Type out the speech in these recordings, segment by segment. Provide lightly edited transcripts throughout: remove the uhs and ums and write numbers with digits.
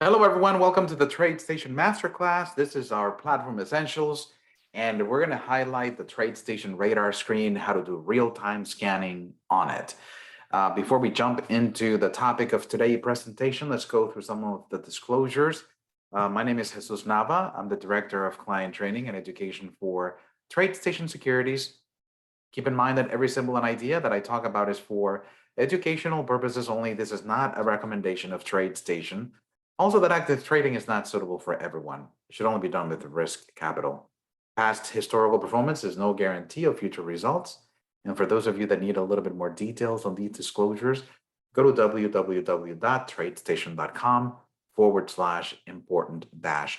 Hello, everyone. Welcome to the TradeStation Masterclass. This is our platform essentials, and we're going to highlight the TradeStation radar screen, how to do real-time scanning on it. Before we jump into the topic of today's presentation, let's go through some of the disclosures. My name is Jesus Nava. I'm the Director of Client Training and Education for TradeStation Securities. Keep in mind that every symbol and idea that I talk about is for educational purposes only. This is not a recommendation of TradeStation. Also, that active trading is not suitable for everyone. It should only be done with risk capital. Past historical performance is no guarantee of future results. And for those of you that need a little bit more details on these disclosures, go to www.tradestation.com/important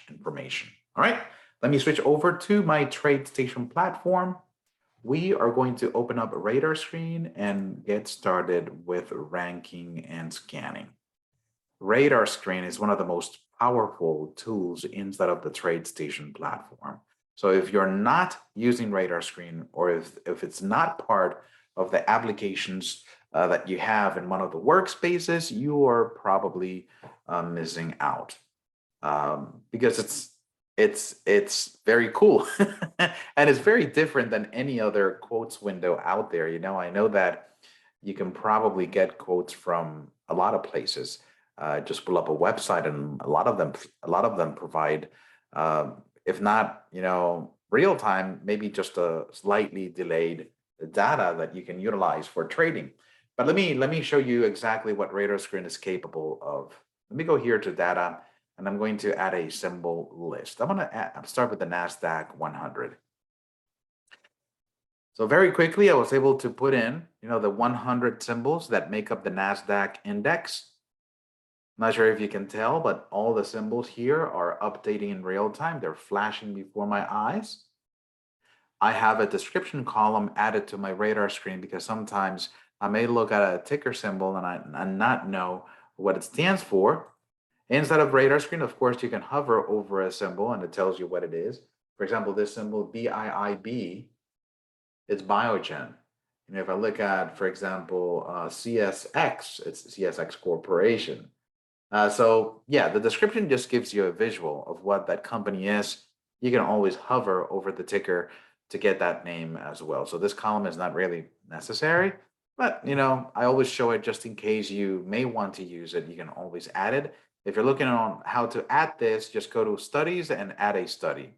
information. All right, let me switch over to my TradeStation platform. We are going to open up a radar screen and get started with ranking and scanning. Radarscreen is one of the most powerful tools inside of the TradeStation platform. So if you're not using Radarscreen, or if it's not part of the applications that you have in one of the workspaces, you are probably missing out, because it's very cool and it's very different than any other quotes window out there. I know that you can probably get quotes from a lot of places. Just pull up a website, and a lot of them provide, if not real time, maybe just a slightly delayed data that you can utilize for trading. But let me show you exactly what Radarscreen is capable of. Let me go here to data, and I'm going to add a symbol list. I'm going to start with the NASDAQ 100. So very quickly, I was able to put in, the 100 symbols that make up the NASDAQ index. Not sure if you can tell, but all the symbols here are updating in real time. They're flashing before my eyes. I have a description column added to my radar screen because sometimes I may look at a ticker symbol and not know what it stands for. Inside of radar screen, of course, you can hover over a symbol and it tells you what it is. For example, this symbol BIIB, it's Biogen. If I look at, for example, CSX, it's CSX Corporation. So yeah, the description just gives you a visual of what that company is. You can always hover over the ticker to get that name as well. So this column is not really necessary, but I always show it just in case you may want to use it. You can always add it. If you're looking on how to add this, just go to studies and add a study.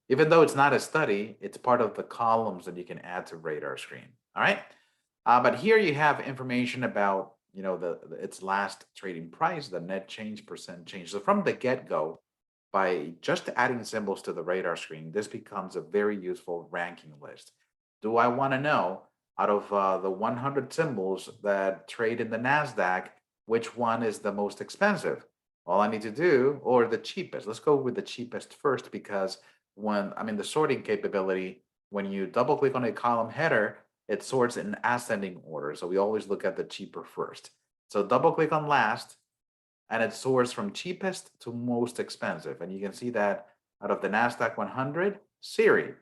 Even though it's not a study, it's part of the columns that you can add to Radarscreen. All right. But here you have information about its last trading price, the net change, percent change. So from the get-go, by just adding symbols to the Radarscreen, this becomes a very useful ranking list. Do I want to know, out of the 100 symbols that trade in the NASDAQ, which one is the most expensive? All I need to do, or the cheapest. Let's go with the cheapest first, because the sorting capability, when you double click on a column header, it sorts in ascending order. So we always look at the cheaper first. So double click on last, and it sorts from cheapest to most expensive. And you can see that out of the NASDAQ 100, Siri,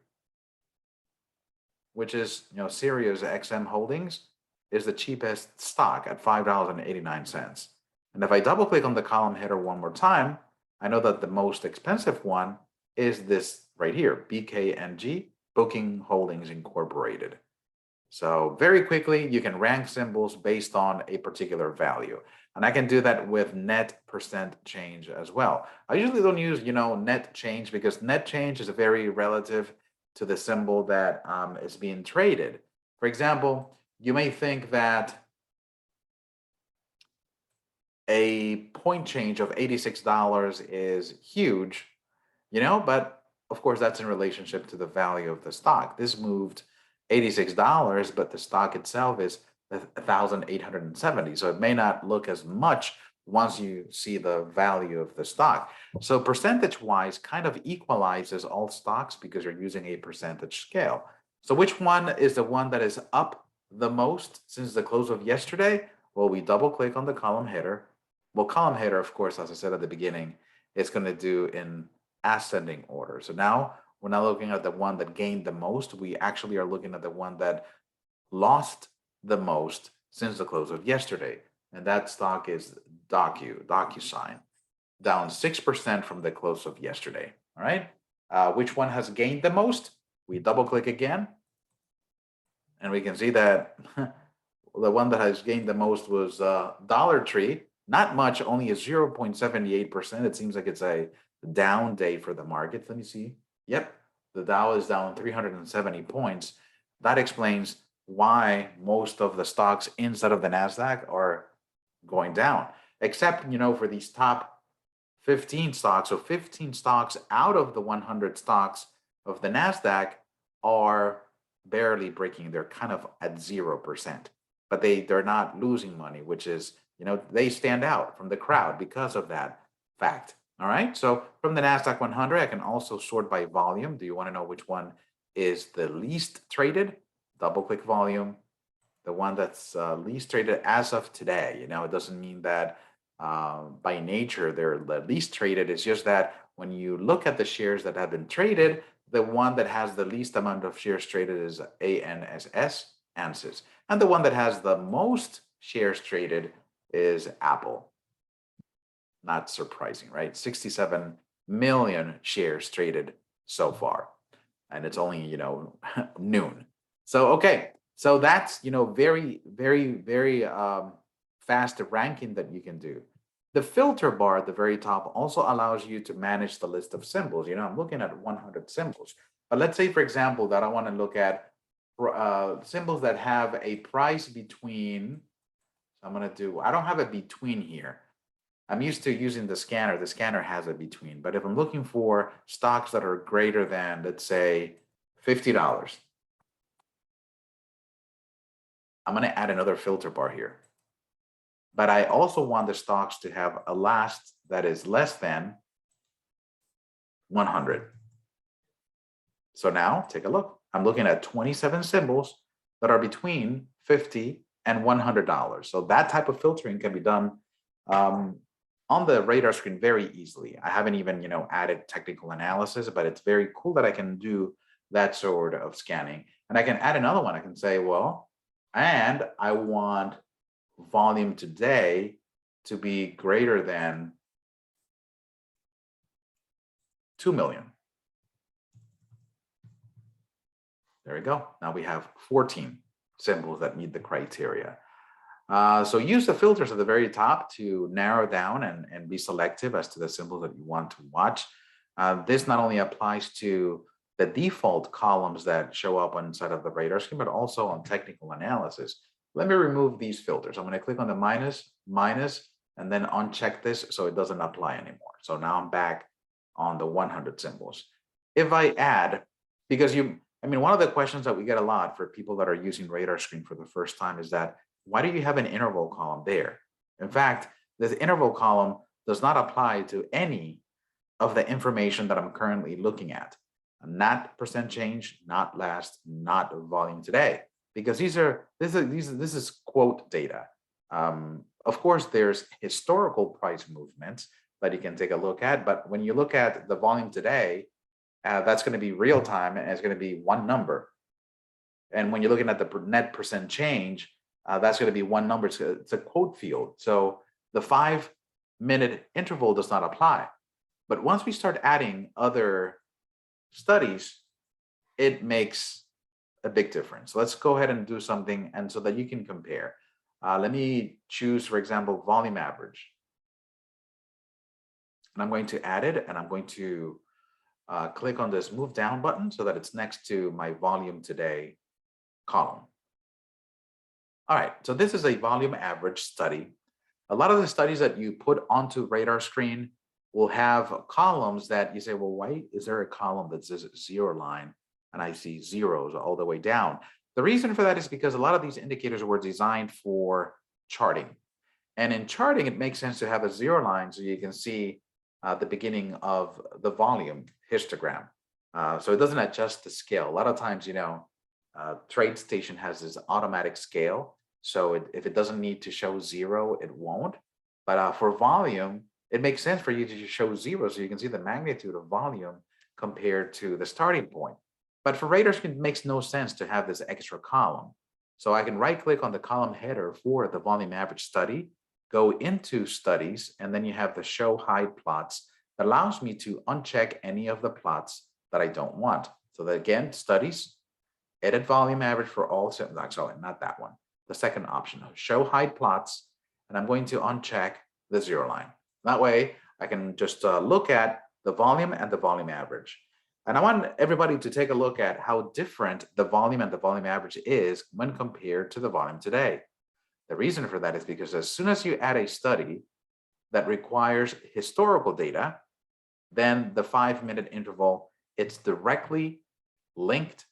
which is, Sirius XM Holdings, is the cheapest stock at $5.89. And if I double click on the column header one more time, I know that the most expensive one is this right here, BKNG, Booking Holdings Incorporated. So very quickly, you can rank symbols based on a particular value. And I can do that with net percent change as well. I usually don't use, net change, because net change is very relative to the symbol that is being traded. For example, you may think that a point change of $86 is huge, but of course that's in relationship to the value of the stock. This moved $86, but the stock itself is 1,870. So it may not look as much once you see the value of the stock. So percentage wise kind of equalizes all stocks because you're using a percentage scale. So which one is the one that is up the most since the close of yesterday? Well, we double click on the column header. Well, column header, of course, as I said at the beginning, it's going to do in ascending order. So now we're not looking at the one that gained the most. We actually are looking at the one that lost the most since the close of yesterday. And that stock is DocuSign. down 6% from the close of yesterday. All right. Which one has gained the most? We double click again, and we can see that the one that has gained the most was Dollar Tree. Not much, only a 0.78%. It seems like it's a down day for the market. Let me see. Yep, the Dow is down 370 points. That explains why most of the stocks inside of the NASDAQ are going down, except, for these top 15 stocks. So 15 stocks out of the 100 stocks of the NASDAQ are barely breaking. They're kind of at 0%, but they're not losing money, which is, they stand out from the crowd because of that fact. All right. So from the NASDAQ 100, I can also sort by volume. Do you want to know which one is the least traded? Double click volume. The one that's least traded as of today. It doesn't mean that by nature they're the least traded. It's just that when you look at the shares that have been traded, the one that has the least amount of shares traded is ANSS, ANSYS. And the one that has the most shares traded is Apple. Not surprising, right? 67 million shares traded so far. And it's only, noon. So, okay. So that's, very, very, very fast ranking that you can do. The filter bar at the very top also allows you to manage the list of symbols. I'm looking at 100 symbols. But let's say, for example, that I want to look at symbols that have a price between, I don't have a between here. I'm used to using the scanner. The scanner has a between. But if I'm looking for stocks that are greater than, let's say, $50, I'm going to add another filter bar here. But I also want the stocks to have a last that is less than 100. So now take a look. I'm looking at 27 symbols that are between $50 and $100. So that type of filtering can be done on the radar screen very easily. I haven't even, added technical analysis, but it's very cool that I can do that sort of scanning. And I can add another one. I can say, well, and I want volume today to be greater than 2 million. There we go. Now we have 14 symbols that meet the criteria. So use the filters at the very top to narrow down and be selective as to the symbols that you want to watch. This not only applies to the default columns that show up inside of the radar screen, but also on technical analysis. Let me remove these filters. I'm going to click on the minus, and then uncheck this so it doesn't apply anymore. So now I'm back on the 100 symbols. If I add, because one of the questions that we get a lot for people that are using Radarscreen for the first time is that, why do you have an interval column there? In fact, this interval column does not apply to any of the information that I'm currently looking at. Not percent change, not last, not volume today, because this is quote data. Of course, there's historical price movements that you can take a look at, but when you look at the volume today, that's going to be real time, and it's going to be one number. And when you're looking at the net percent change, that's going to be one number. It's a quote field. So the 5-minute interval does not apply. But once we start adding other studies, it makes a big difference. Let's go ahead and do something, and so that you can compare. Let me choose, for example, volume average. And I'm going to add it, and I'm going to click on this move down button so that it's next to my volume today column. All right, so this is a volume average study. A lot of the studies that you put onto Radarscreen will have columns that you say, well, why is there a column that says 0 line and I see zeros all the way down? The reason for that is because a lot of these indicators were designed for charting. And in charting, it makes sense to have a 0 line so you can see the beginning of the volume histogram. So it doesn't adjust the scale. A lot of times, TradeStation has this automatic scale. So if it doesn't need to show 0, it won't. But for volume, it makes sense for you to just show 0 so you can see the magnitude of volume compared to the starting point. But for Radarscreen, it makes no sense to have this extra column. So I can right click on the column header for the volume average study, go into studies, and then you have the show hide plots that allows me to uncheck any of the plots that I don't want. So that again, studies, edit volume average for all, sorry, not that one. The second option, show hide plots, and I'm going to uncheck the 0 line. That way I can just look at the volume and the volume average. And I want everybody to take a look at how different the volume and the volume average is when compared to the volume today. The reason for that is because as soon as you add a study that requires historical data, then the 5-minute interval, it's directly linked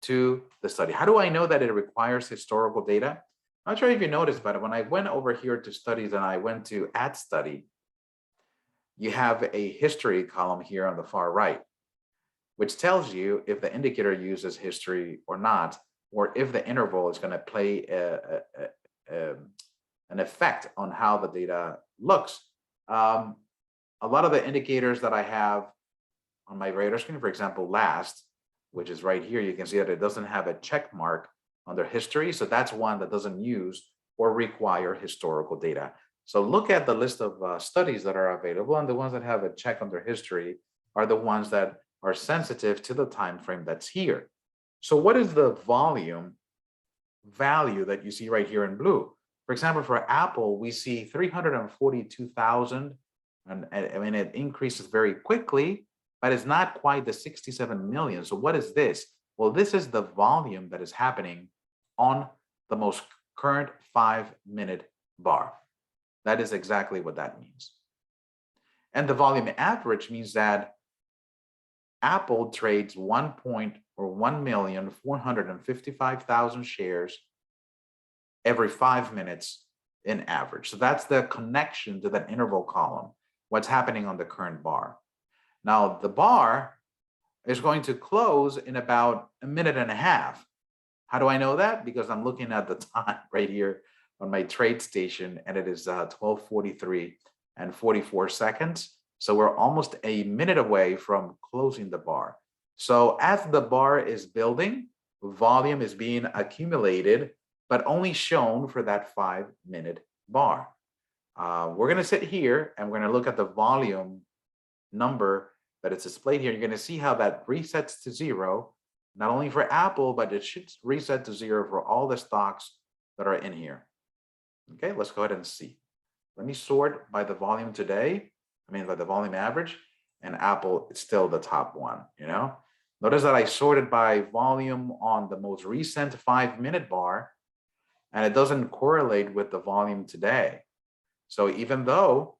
to the study. How do I know that it requires historical data? I'm not sure if you noticed, but when I went over here to studies and I went to add study, you have a history column here on the far right, which tells you if the indicator uses history or not, or if the interval is going to play an effect on how the data looks. A lot of the indicators that I have on my Radarscreen, for example, last, which is right here, you can see that it doesn't have a check mark under history. So that's one that doesn't use or require historical data. So look at the list of studies that are available, and the ones that have a check under history are the ones that are sensitive to the time frame that's here. So what is the volume value that you see right here in blue? For example, for Apple, we see 342,000, and I mean, it increases very quickly, but it's not quite the 67 million. So what is this? Well, this is the volume that is happening on the most current 5-minute bar. That is exactly what that means. And the volume average means that Apple trades 1,455,000 shares every 5 minutes in average. So that's the connection to that interval column, what's happening on the current bar. Now, the bar is going to close in about a minute and a half. How do I know that? Because I'm looking at the time right here on my trade station, and it is 12:43 and 44 seconds. So we're almost a minute away from closing the bar. So as the bar is building, volume is being accumulated, but only shown for that 5-minute bar. We're going to sit here and we're going to look at the volume number that is displayed here. You're going to see how that resets to 0, not only for Apple, but it should reset to 0 for all the stocks that are in here. Okay, let's go ahead and see. Let me sort by the volume today. I mean, by the volume average, and Apple is still the top one, you know? Notice that I sorted by volume on the most recent 5-minute bar, and it doesn't correlate with the volume today. So even though,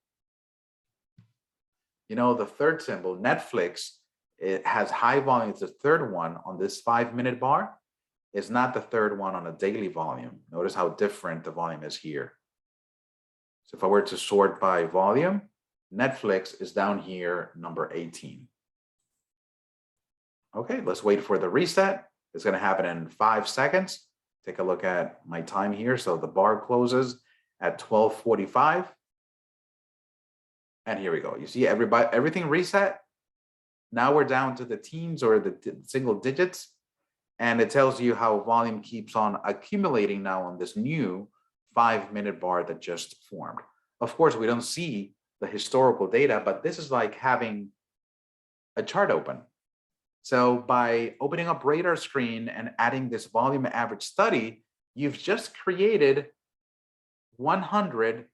you know, the third symbol, Netflix, it has high volume, it's the third one on this 5-minute bar, is not the third one on a daily volume. Notice how different the volume is here. So if I were to sort by volume, Netflix is down here, number 18. Okay, let's wait for the reset. It's going to happen in 5 seconds. Take a look at my time here. So the bar closes at 12:45. And here we go. You see everything reset. Now we're down to the teens or the single digits. And it tells you how volume keeps on accumulating now on this new 5-minute bar that just formed. Of course, we don't see the historical data, but this is like having a chart open. So by opening up Radarscreen and adding this volume average study, you've just created 100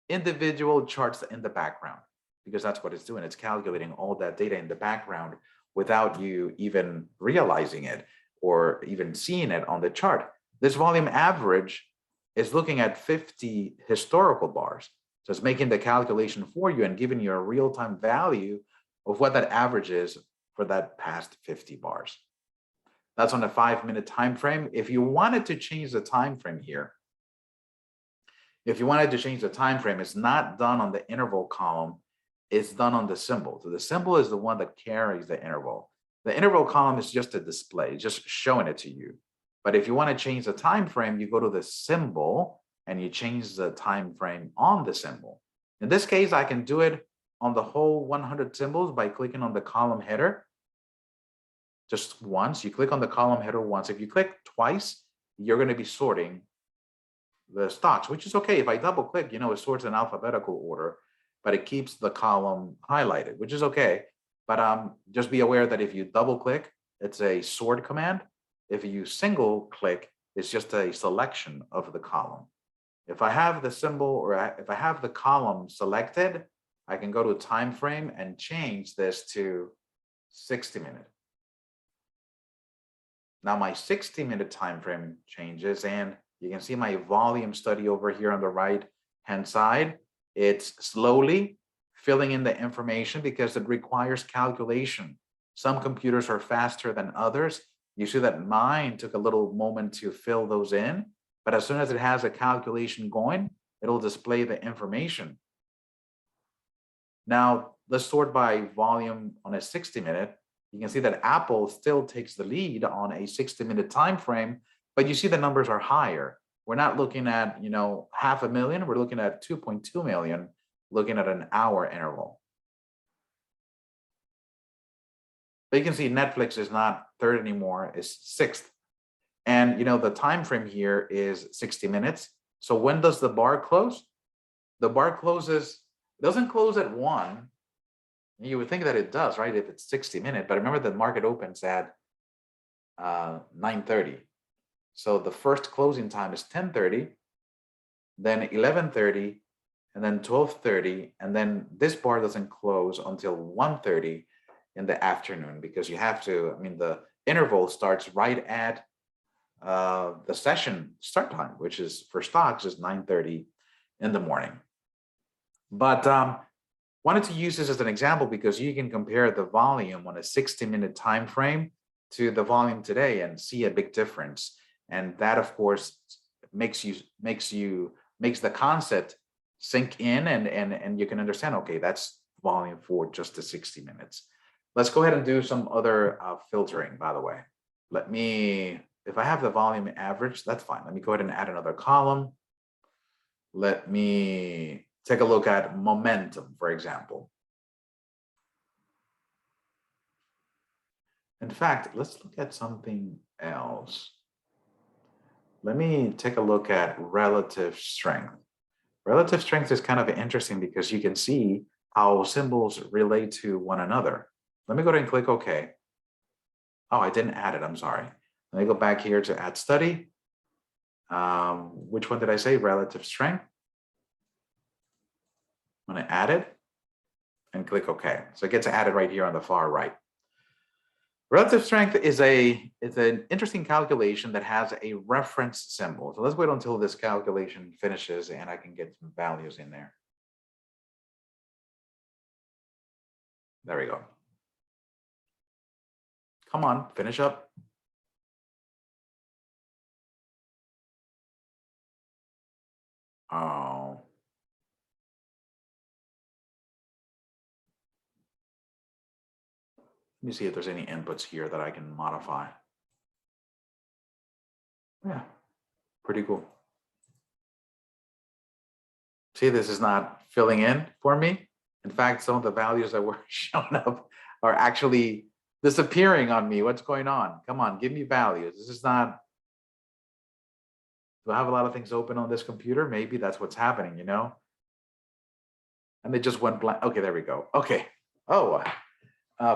individual charts in the background, because that's what it's doing. It's calculating all that data in the background without you even realizing it or even seeing it on the chart. This volume average is looking at 50 historical bars. So it's making the calculation for you and giving you a real-time value of what that average is for that past 50 bars. That's on a 5-minute time frame. If you wanted to change the time frame here, if you wanted to change the time frame, it's not done on the interval column, it's done on the symbol. So the symbol is the one that carries the interval. The interval column is just a display, just showing it to you. But if you want to change the time frame, you go to the symbol and you change the time frame on the symbol. In this case, I can do it on the whole 100 symbols by clicking on the column header. Just once, you click on the column header once. If you click twice, you're going to be sorting the stocks, which is okay. If I double click, you know, it sorts in alphabetical order, but it keeps the column highlighted, which is okay. But just be aware that if you double click, it's a sort command. If you single click, it's just a selection of the column. If I have the symbol or if I have the column selected, I can go to time frame and change this to 60-minute. Now my 60-minute time frame changes, and you can see my volume study over here on the right hand side. It's slowly filling in the information because it requires calculation. Some computers are faster than others. You see that mine took a little moment to fill those in, but as soon as it has a calculation going, it'll display the information. Now let's sort by volume on a 60-minute. You can see that Apple still takes the lead on a 60-minute time frame, but you see the numbers are higher. We're not looking at, you know, 500,000, we're looking at 2.2 million, looking at an hour interval. But you can see Netflix is not third anymore, it's sixth. And you know, the time frame here is 60 minutes. So when does the bar close? The bar closes, doesn't close at 1. You would think that it does, right? If it's 60-minute, but remember the market opens at 9:30. So the first closing time is 10:30, then 11:30, and then 12:30, and then this bar doesn't close until 1:30 in the afternoon, because you have to, I mean, the interval starts right at the session start time, which is for stocks is 9:30 in the morning. But wanted to use this as an example because you can compare the volume on a 60-minute time frame to the volume today and see a big difference. And that, of course, makes the concept sink in, and you can understand, okay, that's volume for just the 60 minutes. Let's go ahead and do some other filtering, by the way. Let me, if I have the volume average, that's fine. Let me go ahead and add another column. Let me take a look at momentum, for example. In fact, let's look at something else. Let me take a look at relative strength. Relative strength is kind of interesting because you can see how symbols relate to one another. Let me go ahead and click OK. Oh, I didn't add it, I'm sorry. Let me go back here to add study. Which one did I say? Relative strength. I'm going to add it and click OK. So it gets added right here on the far right. Relative strength is an interesting calculation that has a reference symbol. So let's wait until this calculation finishes and I can get some values in there. There we go. Come on, finish up. Oh. Let me see if there's any inputs here that I can modify. Yeah, pretty cool. See, this is not filling in for me. In fact, some of the values that were shown up are actually disappearing on me. What's going on? Come on, give me values. This is not, do I have a lot of things open on this computer? Maybe that's what's happening, you know? And they just went blank. Okay, there we go. Okay. Oh,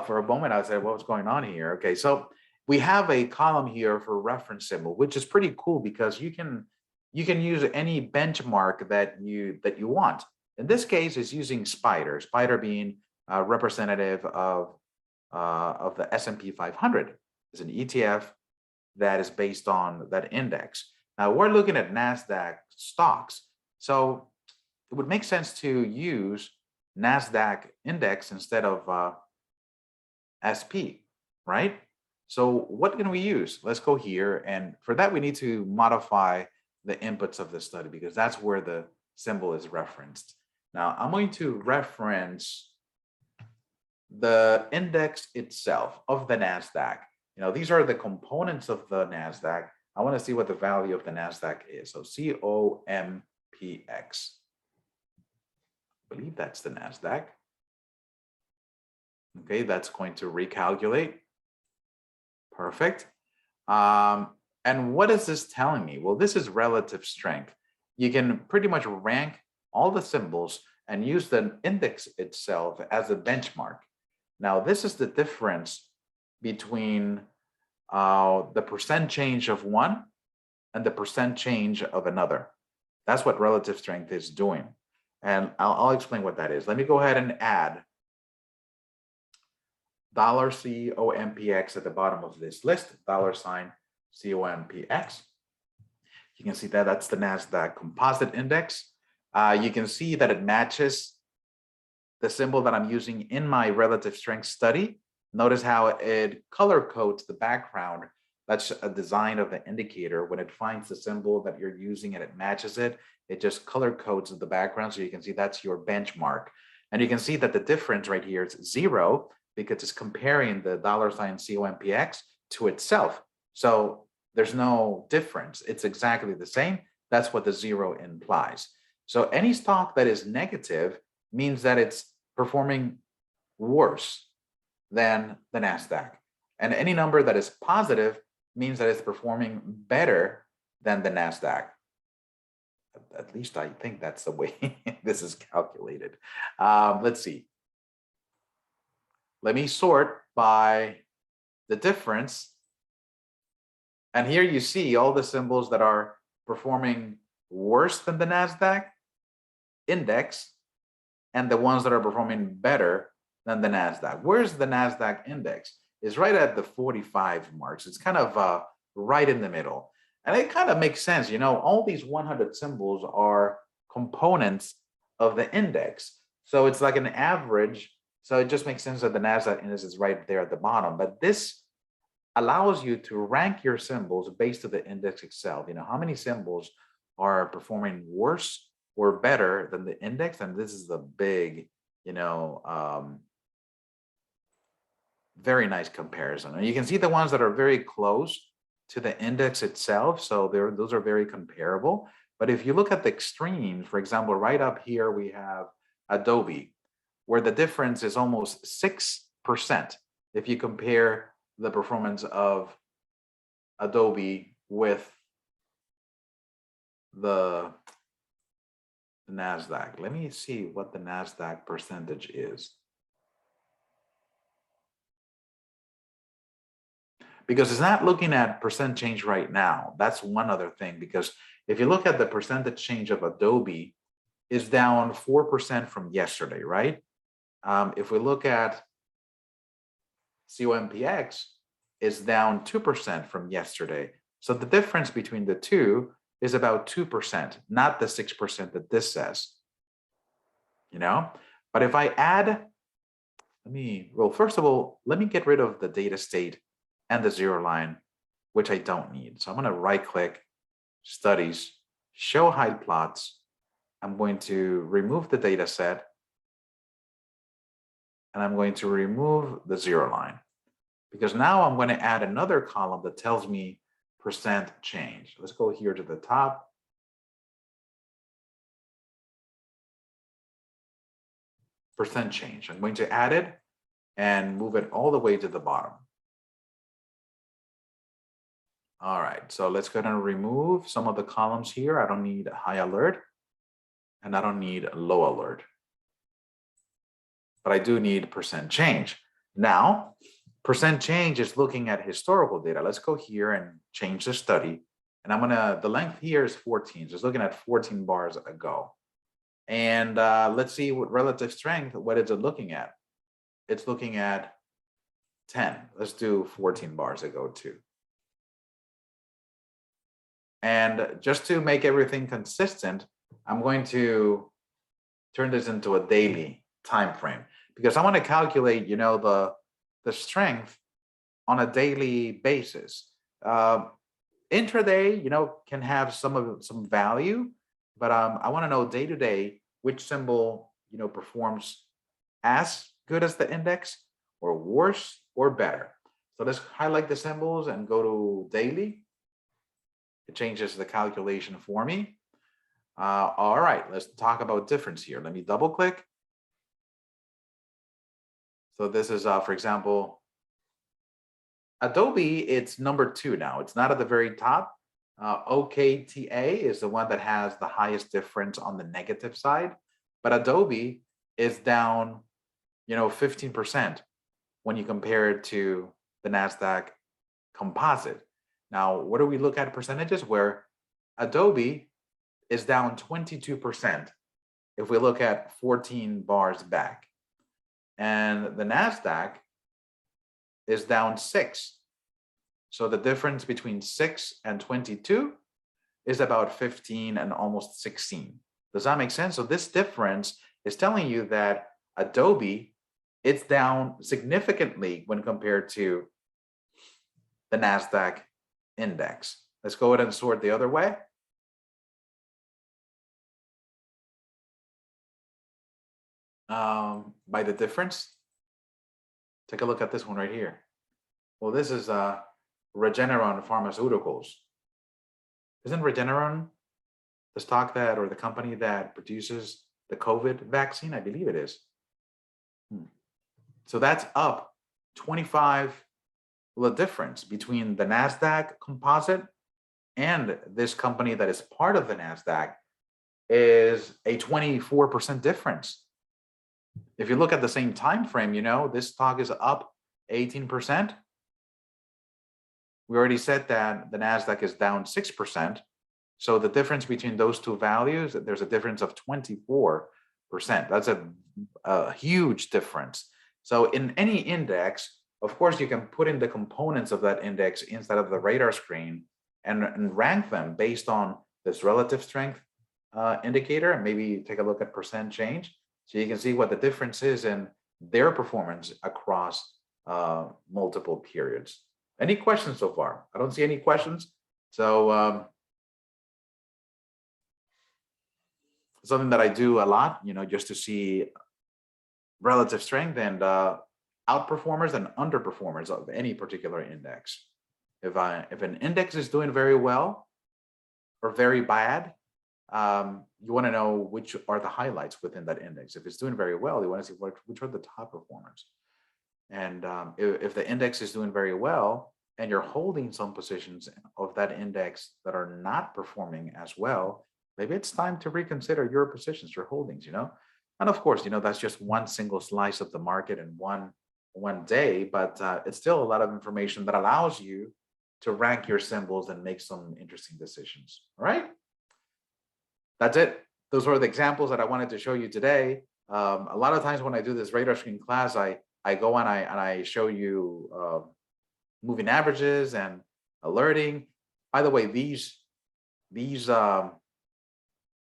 for a moment, I said, what's going on here? Okay, so we have a column here for reference symbol, which is pretty cool because you can use any benchmark that you want. In this case, it's using Spider. Spider being representative of the S&P 500. It's an ETF that is based on that index. Now we're looking at NASDAQ stocks, so it would make sense to use NASDAQ index instead of SP, right? So what can we use? Let's go here, and for that we need to modify the inputs of the study because that's where the symbol is referenced. Now I'm going to reference the index itself of the NASDAQ. You know, these are the components of the NASDAQ. I want to see what the value of the NASDAQ is. So COMPX. I believe that's the NASDAQ. Okay, that's going to recalculate. Perfect. And what is this telling me? Well, this is relative strength. you can pretty much rank all the symbols and use the index itself as a benchmark. Now, this is the difference between the percent change of one and the percent change of another. That's what relative strength is doing. And I'll explain what that is. Let me go ahead and add $COMPX at the bottom of this list, $COMPX. You can see that that's the NASDAQ composite index. You can see that it matches the symbol that I'm using in my relative strength study. Notice how it color codes the background. That's a design of the indicator. When it finds the symbol that you're using and it matches it, it just color codes the background. So you can see that's your benchmark. And you can see that the difference right here is 0 because it's comparing the $COMPX to itself. So there's no difference. It's exactly the same. That's what the 0 implies. So any stock that is negative means that it's performing worse than the NASDAQ. And any number that is positive means that it's performing better than the NASDAQ. At least I think that's the way this is calculated. Let's see. Let me sort by the difference. And here you see all the symbols that are performing worse than the NASDAQ index and the ones that are performing better than the NASDAQ. Where's the NASDAQ index? It's right at the 45 marks. It's kind of right in the middle. And it kind of makes sense. You know, all these 100 symbols are components of the index. So it's like an average. So it just makes sense that the NASDAQ index is right there at the bottom. But this allows you to rank your symbols based on the index itself. You know, how many symbols are performing worse or better than the index? And this is the big, you know, very nice comparison. And you can see the ones that are very close to the index itself. So those are very comparable. But if you look at the extremes, for example, right up here, we have Adobe, where the difference is almost 6% if you compare the performance of Adobe with the NASDAQ. Let me see what the NASDAQ percentage is. Because it's not looking at percent change right now. That's one other thing, because if you look at the percentage change of Adobe, is down 4% from yesterday, right? If we look at COMPX, is down 2% from yesterday. So the difference between the two is about 2%, not the 6% that this says, you know? But if I add, well, first of all, let me get rid of the data state and the 0 line, which I don't need. So I'm going to right click, studies, show hide plots. I'm going to remove the data set, and I'm going to remove the 0 line, because now I'm going to add another column that tells me percent change. Let's go here to the top. Percent change. I'm going to add it and move it all the way to the bottom. All right, so let's go ahead and remove some of the columns here. I don't need high alert and I don't need low alert, but I do need percent change. Now, percent change is looking at historical data. Let's go here and change the study. And the length here is 14. So it's looking at 14 bars ago. And let's see what relative strength, what is it looking at? It's looking at 10. Let's do 14 bars ago too. And just to make everything consistent, I'm going to turn this into a daily time frame, because I want to calculate, you know, the strength on a daily basis. Intraday, you know, can have some value, but I want to know day to day which symbol, you know, performs as good as the index, or worse, or better. So let's highlight the symbols and go to daily. It changes the calculation for me. All right, let's talk about difference here. Let me double click. So this is, for example, Adobe, it's number 2 now. It's not at the very top. OKTA is the one that has the highest difference on the negative side, but Adobe is down, 15% when you compare it to the NASDAQ composite. Now, what do we look at percentages where Adobe is down 22% if we look at 14 bars back, and the NASDAQ is down 6. So the difference between 6 and 22 is about 15 and almost 16. Does that make sense? So this difference is telling you that Adobe, it's down significantly when compared to the NASDAQ index. Let's go ahead and sort the other way. By the difference. Take a look at this one right here. Well, this is Regeneron Pharmaceuticals. Isn't Regeneron the stock that, or the company that produces the COVID vaccine? I believe it is. So that's up 25. Well, the difference between the NASDAQ composite and this company that is part of the NASDAQ is a 24% difference. If you look at the same time frame, this stock is up 18%. We already said that the NASDAQ is down 6%. So the difference between those two values, there's a difference of 24%. That's a huge difference. So in any index, of course, you can put in the components of that index inside of the radar screen and rank them based on this relative strength indicator, and maybe take a look at percent change. So you can see what the difference is in their performance across multiple periods. Any questions so far? I don't see any questions. So something that I do a lot, just to see relative strength and outperformers and underperformers of any particular index. If an index is doing very well or very bad, you want to know which are the highlights within that index. If it's doing very well, you want to see which are the top performers. And if the index is doing very well and you're holding some positions of that index that are not performing as well, maybe it's time to reconsider your positions, your holdings, And of course, that's just one single slice of the market in one day, but it's still a lot of information that allows you to rank your symbols and make some interesting decisions. All right. That's it. Those were the examples that I wanted to show you today. A lot of times when I do this radar screen class, I go on and I show you moving averages and alerting. By the way, these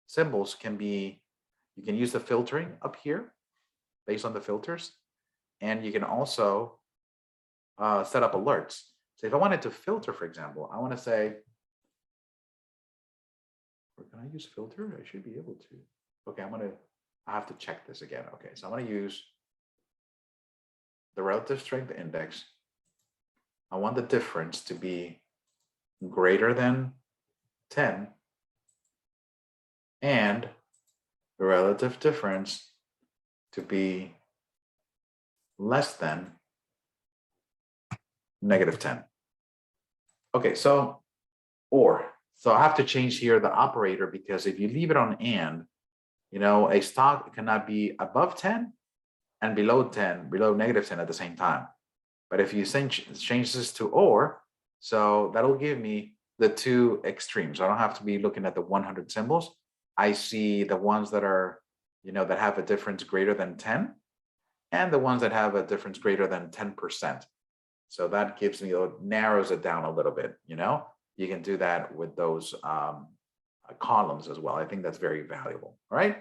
symbols can be, you can use the filtering up here based on the filters, and you can also set up alerts. So if I wanted to filter, for example, I want to say, or can I use filter? I should be able to. Okay, I have to check this again. Okay, so I'm going to use the relative strength index. I want the difference to be greater than 10 and the relative difference to be less than -10. Okay, so I have to change here the operator, because if you leave it on and, a stock cannot be above 10 and below -10 at the same time. But if you change this to or, so that'll give me the two extremes. I don't have to be looking at the 100 symbols. I see the ones that are, that have a difference greater than 10 and the ones that have a difference greater than 10%. So that gives me, narrows it down a little bit, You can do that with those columns as well. I think that's very valuable. All right.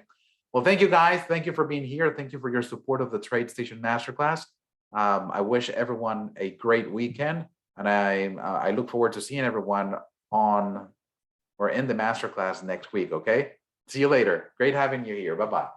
Well, thank you guys. Thank you for being here. Thank you for your support of the TradeStation Masterclass. I wish everyone a great weekend, and I look forward to seeing everyone on or in the masterclass next week. Okay. See you later. Great having you here. Bye-bye.